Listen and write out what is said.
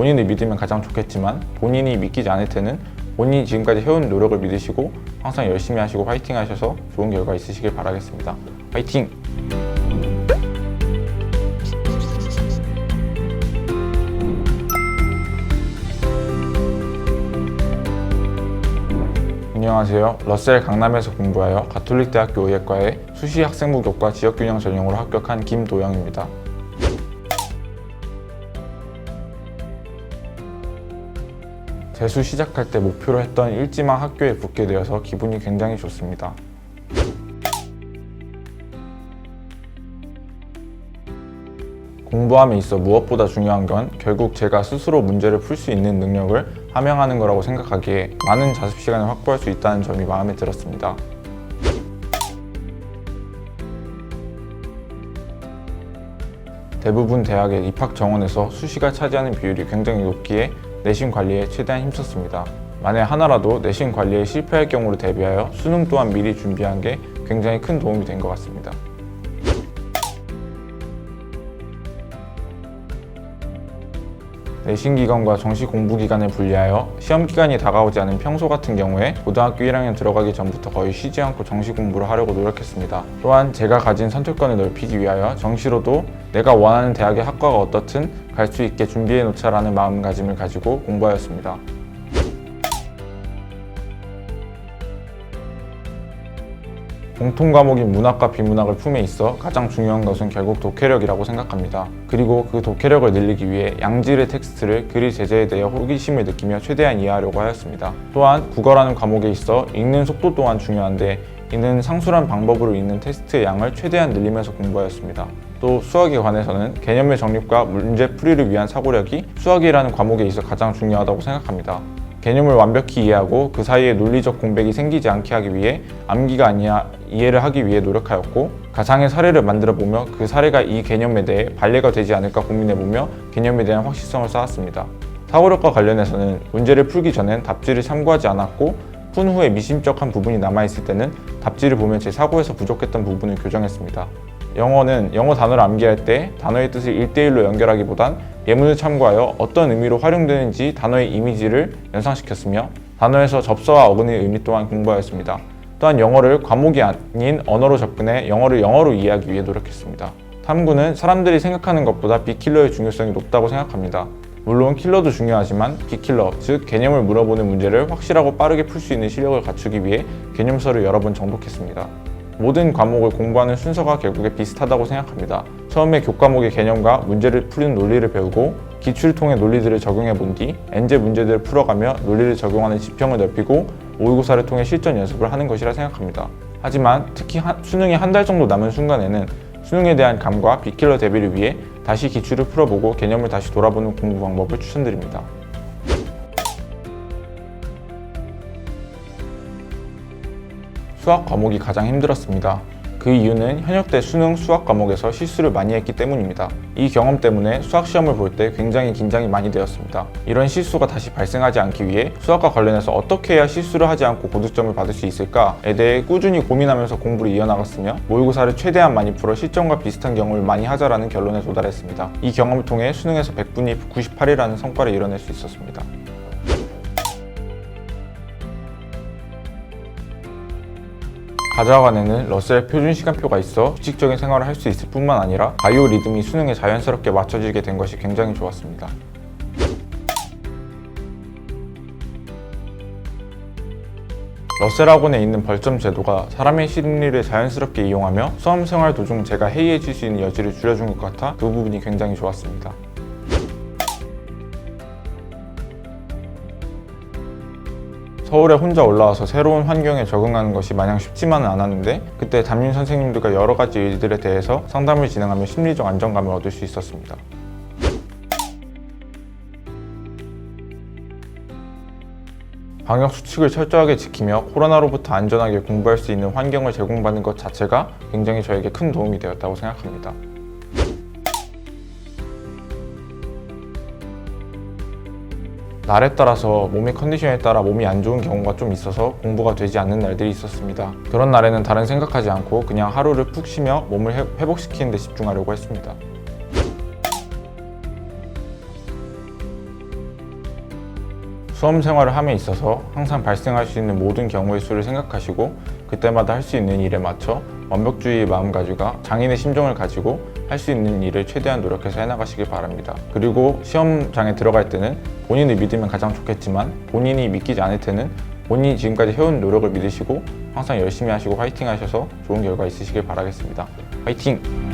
본인을 믿으면 가장 좋겠지만 본인이 믿기지 않을 때는 본인이 지금까지 해온 노력을 믿으시고 항상 열심히 하시고 화이팅 하셔서 좋은 결과 있으시길 바라겠습니다. 화이팅! 안녕하세요. 러셀 강남에서 공부하여 가톨릭대학교 의예과의 수시 학생부 교과 지역균형 전형으로 합격한 김도영입니다. 재수 시작할 때 목표로 했던 일지망 학교에 붙게 되어서 기분이 굉장히 좋습니다. 공부함에 있어 무엇보다 중요한 건 결국 제가 스스로 문제를 풀 수 있는 능력을 함양하는 거라고 생각하기에 많은 자습 시간을 확보할 수 있다는 점이 마음에 들었습니다. 대부분 대학의 입학 정원에서 수시가 차지하는 비율이 굉장히 높기에 내신 관리에 최대한 힘썼습니다. 만약 하나라도 내신 관리에 실패할 경우를 대비하여 수능 또한 미리 준비한 게 굉장히 큰 도움이 된 것 같습니다. 내신 기간과 정시 공부 기간을 분리하여 시험 기간이 다가오지 않은 평소 같은 경우에 고등학교 1학년 들어가기 전부터 거의 쉬지 않고 정시 공부를 하려고 노력했습니다. 또한 제가 가진 선택권을 넓히기 위하여 정시로도 내가 원하는 대학의 학과가 어떻든 갈 수 있게 준비해 놓자라는 마음가짐을 가지고 공부하였습니다. 공통 과목인 문학과 비문학을 품에 있어 가장 중요한 것은 결국 독해력이라고 생각합니다. 그리고 그 독해력을 늘리기 위해 양질의 텍스트를 글의 제재에 대해 호기심을 느끼며 최대한 이해하려고 하였습니다. 또한 국어라는 과목에 있어 읽는 속도 또한 중요한데 이는 상술한 방법으로 읽는 텍스트의 양을 최대한 늘리면서 공부하였습니다. 또 수학에 관해서는 개념의 정립과 문제 풀이를 위한 사고력이 수학이라는 과목에 있어 가장 중요하다고 생각합니다. 개념을 완벽히 이해하고 그 사이에 논리적 공백이 생기지 않게 하기 위해 암기가 아니라 이해를 하기 위해 노력하였고 가상의 사례를 만들어 보며 그 사례가 이 개념에 대해 반례가 되지 않을까 고민해 보며 개념에 대한 확실성을 쌓았습니다. 사고력과 관련해서는 문제를 풀기 전엔 답지를 참고하지 않았고 푼 후에 미심쩍한 부분이 남아있을 때는 답지를 보면 제 사고에서 부족했던 부분을 교정했습니다. 영어는 영어 단어를 암기할 때 단어의 뜻을 1:1로 연결하기보단 예문을 참고하여 어떤 의미로 활용되는지 단어의 이미지를 연상시켰으며 단어에서 접서와 어근의 의미 또한 공부하였습니다. 또한 영어를 과목이 아닌 언어로 접근해 영어를 영어로 이해하기 위해 노력했습니다. 탐구는 사람들이 생각하는 것보다 빅킬러의 중요성이 높다고 생각합니다. 물론 킬러도 중요하지만 빅킬러, 즉 개념을 물어보는 문제를 확실하고 빠르게 풀 수 있는 실력을 갖추기 위해 개념서를 여러 번 정독했습니다. 모든 과목을 공부하는 순서가 결국에 비슷하다고 생각합니다. 처음에 교과목의 개념과 문제를 푸는 논리를 배우고 기출을 통해 논리들을 적용해 본 뒤 엔제 문제들을 풀어가며 논리를 적용하는 지평을 넓히고 모의고사를 통해 실전 연습을 하는 것이라 생각합니다. 하지만 특히 수능이 한 달 정도 남은 순간에는 수능에 대한 감과 빅킬러 대비를 위해 다시 기출을 풀어보고 개념을 다시 돌아보는 공부 방법을 추천드립니다. 수학 과목이 가장 힘들었습니다. 그 이유는 현역 때 수능 수학 과목에서 실수를 많이 했기 때문입니다. 이 경험 때문에 수학 시험을 볼 때 굉장히 긴장이 많이 되었습니다. 이런 실수가 다시 발생하지 않기 위해 수학과 관련해서 어떻게 해야 실수를 하지 않고 고득점을 받을 수 있을까에 대해 꾸준히 고민하면서 공부를 이어나갔으며 모의고사를 최대한 많이 풀어 실전과 비슷한 경험을 많이 하자라는 결론에 도달했습니다. 이 경험을 통해 수능에서 100분위 98이라는 성과를 이뤄낼 수 있었습니다. 가자관에는 러셀 표준 시간표가 있어 규칙적인 생활을 할 수 있을 뿐만 아니라 바이오 리듬이 수능에 자연스럽게 맞춰지게 된 것이 굉장히 좋았습니다. 러셀 학원에 있는 벌점 제도가 사람의 심리를 자연스럽게 이용하며 수험 생활 도중 제가 해이해질 수 있는 여지를 줄여준 것 같아 그 부분이 굉장히 좋았습니다. 서울에 혼자 올라와서 새로운 환경에 적응하는 것이 마냥 쉽지만은 않았는데 그때 담임 선생님들과 여러 가지 일들에 대해서 상담을 진행하며 심리적 안정감을 얻을 수 있었습니다. 방역 수칙을 철저하게 지키며 코로나로부터 안전하게 공부할 수 있는 환경을 제공받는 것 자체가 굉장히 저에게 큰 도움이 되었다고 생각합니다. 날에 따라서 몸의 컨디션에 따라 몸이 안 좋은 경우가 좀 있어서 공부가 되지 않는 날들이 있었습니다. 그런 날에는 다른 생각하지 않고 그냥 하루를 푹 쉬며 몸을 회복시키는 데 집중하려고 했습니다. 수험 생활을 함에 있어서 항상 발생할 수 있는 모든 경우의 수를 생각하시고 그때마다 할 수 있는 일에 맞춰 완벽주의의 마음가짐과 장인의 심정을 가지고 할 수 있는 일을 최대한 노력해서 해나가시길 바랍니다. 그리고 시험장에 들어갈 때는 본인을 믿으면 가장 좋겠지만 본인이 믿기지 않을 때는 본인이 지금까지 해온 노력을 믿으시고 항상 열심히 하시고 화이팅 하셔서 좋은 결과 있으시길 바라겠습니다. 화이팅!